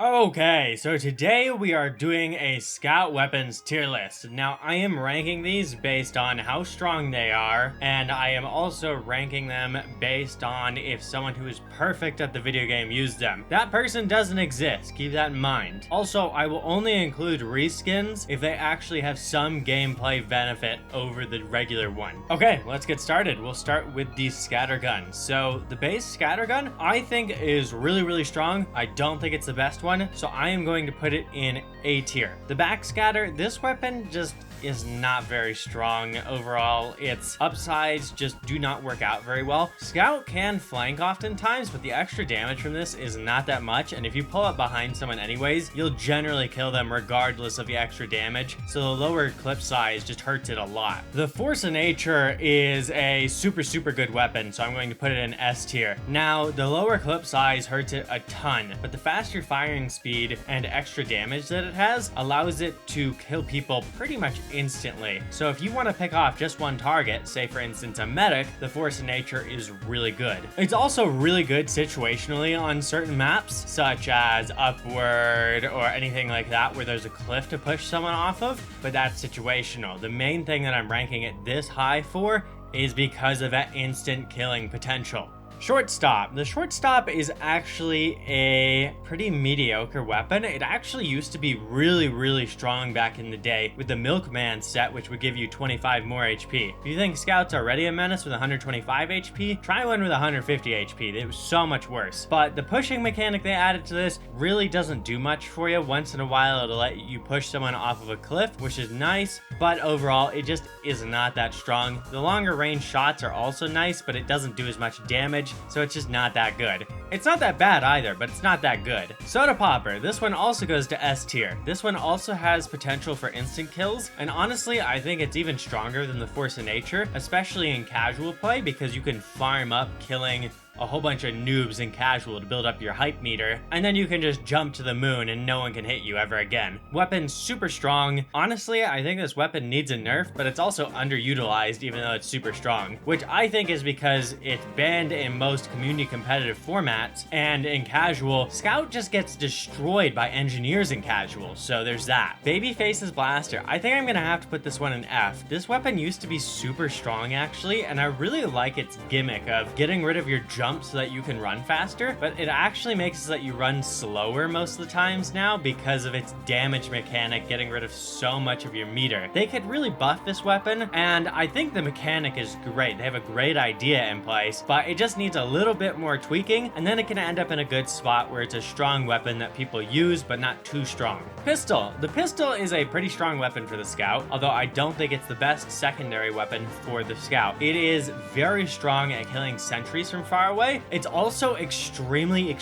Okay, so today we are doing a scout weapons tier list. Now, I am ranking these based on how strong they are, and I am also ranking them based on if someone who is perfect at the video game used them. That person doesn't exist, keep that in mind. Also, I will only include reskins if they actually have some gameplay benefit over the regular one. Okay, let's get started. We'll start with the scattergun. So, the base scattergun, I think is really strong. I don't think it's the best one, so I am going to put it in A tier. The backscatter, this weapon just is not very strong overall. Its upsides just do not work out very well. Scout can flank oftentimes, but the extra damage from this is not that much, and if you pull up behind someone anyways, you'll generally kill them regardless of the extra damage, so the lower clip size just hurts it a lot. The Force of Nature is a super good weapon, so I'm going to put it in S tier. Now, the lower clip size hurts it a ton, but the faster firing speed and extra damage that it has allows it to kill people pretty much instantly. So if you want to pick off just one target, say for instance a medic, the Force of Nature is really good. It's also really good situationally on certain maps, such as Upward or anything like that where there's a cliff to push someone off of, but that's situational. The main thing that I'm ranking it this high for is because of that instant killing potential. Shortstop. The shortstop is actually a pretty mediocre weapon. It actually used to be really strong back in the day with the Milkman set, which would give you 25 more HP. If you think Scout's already a menace with 125 HP, try one with 150 HP. It was so much worse. But the pushing mechanic they added to this really doesn't do much for you. Once in a while, it'll let you push someone off of a cliff, which is nice, but overall, it just is not that strong. The longer range shots are also nice, but it doesn't do as much damage, so it's just not that good. It's not that bad either, but it's not that good. Soda Popper, this one also goes to S tier. This one also has potential for instant kills, and honestly, I think it's even stronger than the Force of Nature, especially in casual play, because you can farm up killing a whole bunch of noobs in casual to build up your hype meter, and then you can just jump to the moon and no one can hit you ever again. Weapon's super strong. Honestly, I think this weapon needs a nerf, but it's also underutilized even though it's super strong, which I think is because it's banned in most community competitive formats, and in casual, Scout just gets destroyed by engineers in casual, so there's that. Babyface's Blaster, I think I'm gonna have to put this one in F. This weapon used to be super strong actually, and I really like its gimmick of getting rid of your jump so that you can run faster, but it actually makes it so that you run slower most of the times now because of its damage mechanic getting rid of so much of your meter. They could really buff this weapon, and I think the mechanic is great. They have a great idea in place, but it just needs a little bit more tweaking, and then it can end up in a good spot where it's a strong weapon that people use, but not too strong. Pistol. The pistol is a pretty strong weapon for the Scout, although I don't think it's the best secondary weapon for the Scout. It is very strong at killing sentries from far away. It's also extremely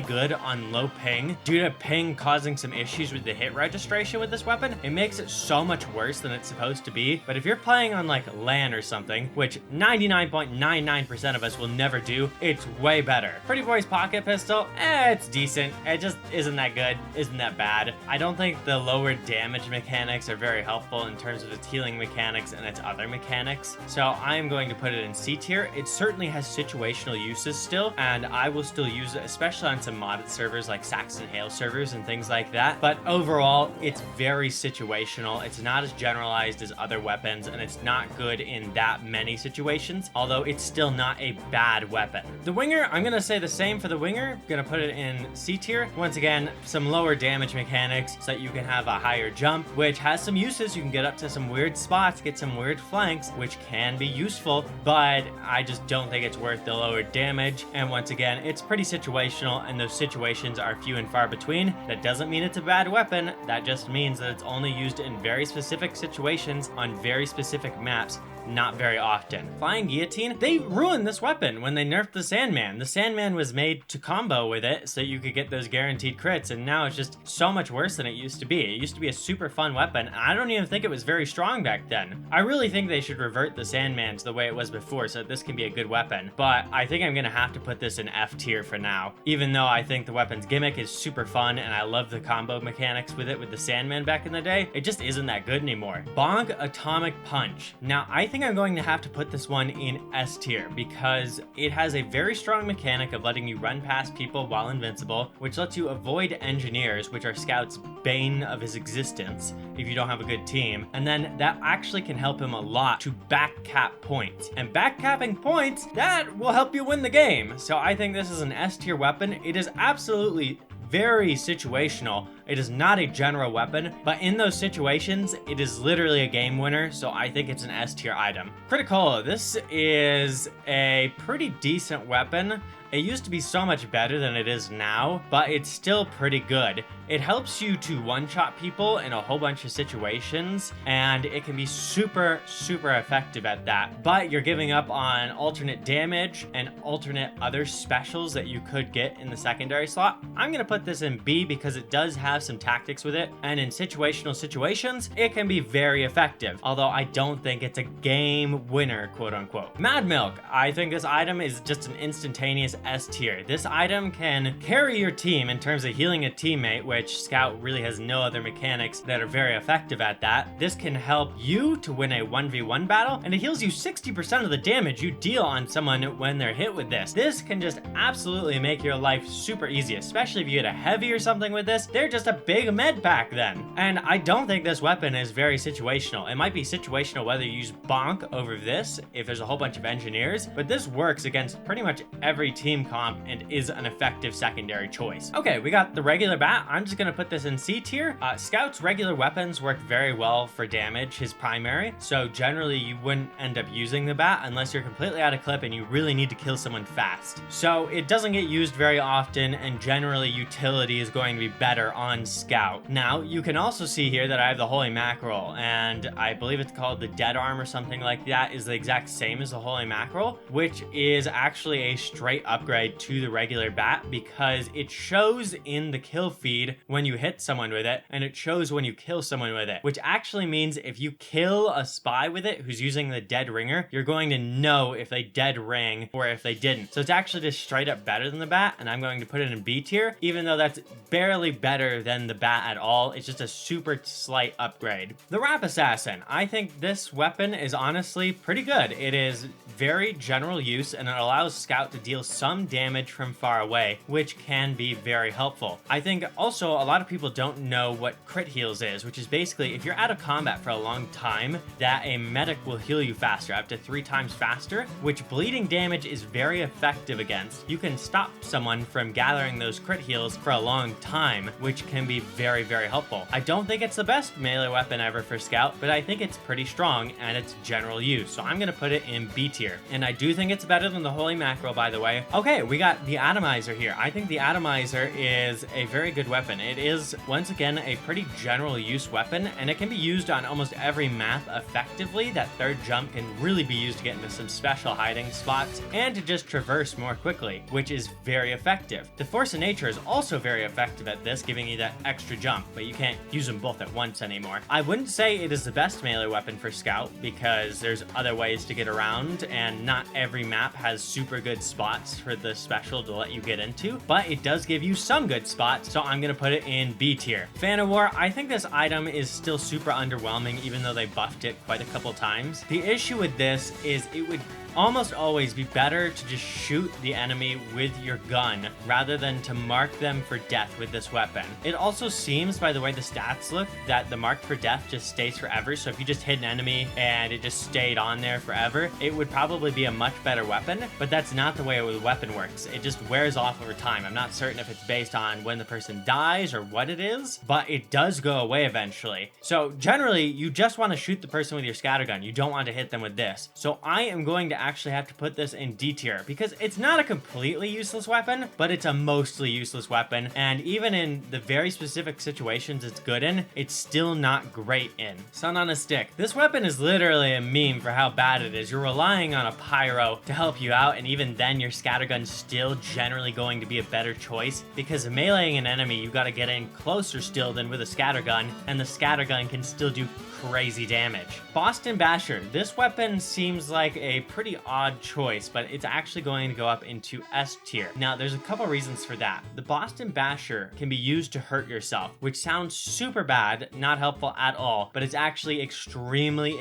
good on low ping. Due to ping causing some issues with the hit registration with this weapon, it makes it so much worse than it's supposed to be. But if you're playing on like LAN or something, which 99.99% of us will never do, it's way better. Pretty Boy's pocket pistol, it's decent. It just isn't that good, isn't that bad. I don't think the lower damage mechanics are very helpful in terms of its healing mechanics and its other mechanics. So I'm going to put it in C tier. It certainly has situational uses still, and I will still use it, especially on some modded servers like Saxon Hail servers and things like that. But overall, it's very situational. It's not as generalized as other weapons, and it's not good in that many situations, although it's still not a bad weapon. The Winger, I'm gonna say the same for the Winger. Gonna put it in C tier. Once again, some lower damage mechanics so that you can have a higher jump, which has some uses. You can get up to some weird spots, get some weird flanks, which can be useful, but I just don't think it's worth the lower damage. And once again, it's pretty situational, and those situations are few and far between. That doesn't mean it's a bad weapon. That just means that it's only used in very specific situations on very specific maps, not very often. Flying Guillotine, they ruined this weapon when they nerfed the Sandman. The Sandman was made to combo with it so you could get those guaranteed crits, and now it's just so much worse than it used to be. It used to be a super fun weapon, and I don't even think it was very strong back then. I really think they should revert the Sandman to the way it was before so that this can be a good weapon, but I think I'm gonna have to put this in F tier for now, even though I think the weapon's gimmick is super fun and I love the combo mechanics with it with the Sandman back in the day. It just isn't that good anymore. Bonk Atomic Punch. Now, I think think I'm going to have to put this one in S tier because it has a very strong mechanic of letting you run past people while invincible, which lets you avoid engineers, which are Scout's bane of his existence if you don't have a good team. And then that actually can help him a lot to backcap points. And backcapping points, that will help you win the game. So I think this is an S tier weapon. It is absolutely very situational. It is not a general weapon, but in those situations, it is literally a game winner, so I think it's an S tier item. Criticola, this is a pretty decent weapon. It used to be so much better than it is now, but it's still pretty good. It helps you to one-shot people in a whole bunch of situations, and it can be super, super effective at that. But you're giving up on alternate damage and alternate other specials that you could get in the secondary slot. I'm gonna put this in B because it does have some tactics with it, and in situational situations, it can be very effective, although I don't think it's a game winner, quote unquote. Mad Milk, I think this item is just an instantaneous S tier. This item can carry your team in terms of healing a teammate, which Scout really has no other mechanics that are very effective at that. This can help you to win a 1v1 battle, and it heals you 60% of the damage you deal on someone when they're hit with this. This can just absolutely make your life super easy, especially if you get a heavy or something with this. They're just a big med pack then. And I don't think this weapon is very situational. It might be situational whether you use Bonk over this if there's a whole bunch of engineers, but this works against pretty much every team comp and is an effective secondary choice. Okay, we got the regular bat. I'm just gonna put this in C tier. Scout's regular weapons work very well for damage, his primary, so generally you wouldn't end up using the bat unless you're completely out of clip and you really need to kill someone fast. So it doesn't get used very often, and generally utility is going to be better on Scout. Now, you can also see here that I have the Holy Mackerel, and I believe it's called the Dead Arm or something like that, is the exact same as the Holy Mackerel, which is actually a straight upgrade to the regular bat because it shows in the kill feed when you hit someone with it, and it shows when you kill someone with it, which actually means if you kill a spy with it who's using the dead ringer, you're going to know if they dead ring or if they didn't. So it's actually just straight up better than the bat, and I'm going to put it in B tier, even though that's barely better than the bat at all. It's just a super slight upgrade. The Rap Assassin, I think this weapon is honestly pretty good. It is very general use, and it allows Scout to deal some damage from far away, which can be very helpful. I think also a lot of people don't know what crit heals is, which is basically if you're out of combat for a long time, that a medic will heal you faster, up to 3 times faster, which bleeding damage is very effective against. You can stop someone from gathering those crit heals for a long time, which can be very, very helpful. I don't think it's the best melee weapon ever for Scout, but I think it's pretty strong and it's general use, so I'm gonna put it in B tier. And I do think it's better than the Holy Mackerel, by the way. Okay, we got the Atomizer here. I think the Atomizer is a very good weapon. It is, once again, a pretty general use weapon, and it can be used on almost every map effectively. That third jump can really be used to get into some special hiding spots and to just traverse more quickly, which is very effective. The Force of Nature is also very effective at this, giving you that extra jump, but you can't use them both at once anymore. I wouldn't say it is the best melee weapon for Scout because there's other ways to get around, and not every map has super good spots for the special to let you get into, but it does give you some good spots, so I'm gonna put it in B tier. Fan of War, I think this item is still super underwhelming even though they buffed it quite a couple times. The issue with this is it would almost always be better to just shoot the enemy with your gun rather than to mark them for death with this weapon. It also seems, by the way the stats look, that the mark for death just stays forever, so if you just hit an enemy and it just stayed on there forever, it would probably be a much better weapon, but that's not the way the weapon works. It just wears off over time. I'm not certain if it's based on when the person dies or what it is, but it does go away eventually. So generally, you just want to shoot the person with your scattergun. You don't want to hit them with this. So I am going to actually have to put this in D tier because it's not a completely useless weapon, but it's a mostly useless weapon, and even in the very specific situations it's good in, it's still not great in. Sun on a Stick. This weapon is literally a meme for how bad it is. You're relying on a Pyro to help you out, and even then your scattergun's still generally going to be a better choice because meleeing an enemy, you gotta get in closer still than with a scattergun, and the scattergun can still do crazy damage. Boston Basher. This weapon seems like a pretty pretty odd choice, but it's actually going to go up into S tier. Now, there's a couple reasons for that. The Boston Basher can be used to hurt yourself, which sounds super bad, not helpful at all, but it's actually extremely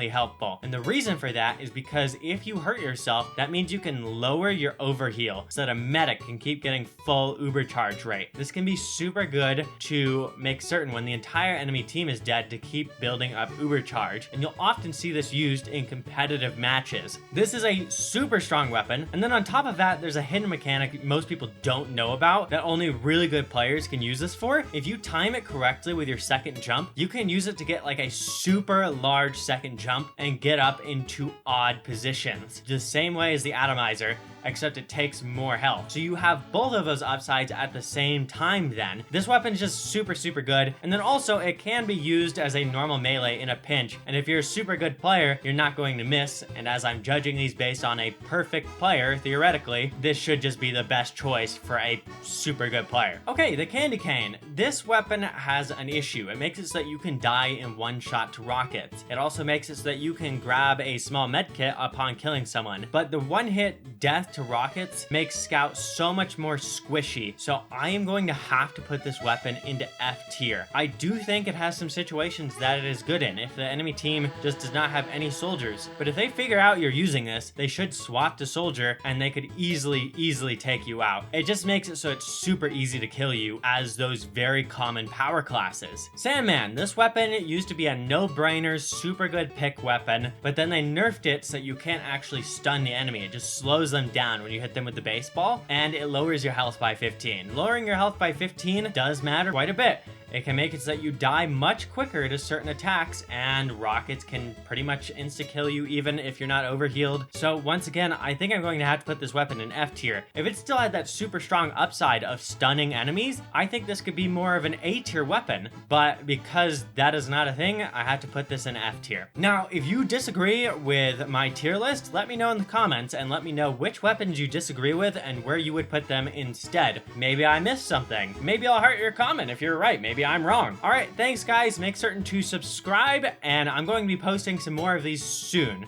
helpful. And the reason for that is because if you hurt yourself, that means you can lower your overheal so that a medic can keep getting full uber charge rate. This can be super good to make certain when the entire enemy team is dead to keep building up uber charge, and you'll often see this used in competitive matches. This is a super strong weapon, and then on top of that, there's a hidden mechanic most people don't know about that only really good players can use this for. If you time it correctly with your second jump, you can use it to get like a super large second jump and get up into odd positions, the same way as the atomizer, except it takes more health. So you have both of those upsides at the same time then. This weapon is just super good, and then also it can be used as a normal melee in a pinch, and if you're a super good player, you're not going to miss, and as I'm judging these based on a perfect player, theoretically, this should just be the best choice for a super good player. Okay, the Candy Cane. This weapon has an issue. It makes it so that you can die in one shot to rockets. It also makes it so that you can grab a small med kit upon killing someone, but the one-hit death to rockets makes Scout so much more squishy, so I am going to have to put this weapon into F tier. I do think it has some situations that it is good in, if the enemy team just does not have any soldiers, but if they figure out you're using this, they should swap to soldier and they could easily take you out. It just makes it so it's super easy to kill you as those very common power classes. Sandman. This weapon used to be a no-brainer, super good pick weapon, but then they nerfed it so that you can't actually stun the enemy. It just slows them down when you hit them with the baseball, and it lowers your health by 15. Lowering your health by 15 does matter quite a bit. It can make it so that you die much quicker to certain attacks, and rockets can pretty much insta-kill you even if you're not overhealed. So once again, I think I'm going to have to put this weapon in F tier. If it still had that super strong upside of stunning enemies, I think this could be more of an A tier weapon, but because that is not a thing, I have to put this in F tier. Now, if you disagree with my tier list, let me know in the comments and let me know which weapons you disagree with and where you would put them instead. Maybe I missed something. Maybe I'll heart your comment if you're right. Maybe I'm wrong. All right, thanks guys. Make certain to subscribe, and I'm going to be posting some more of these soon.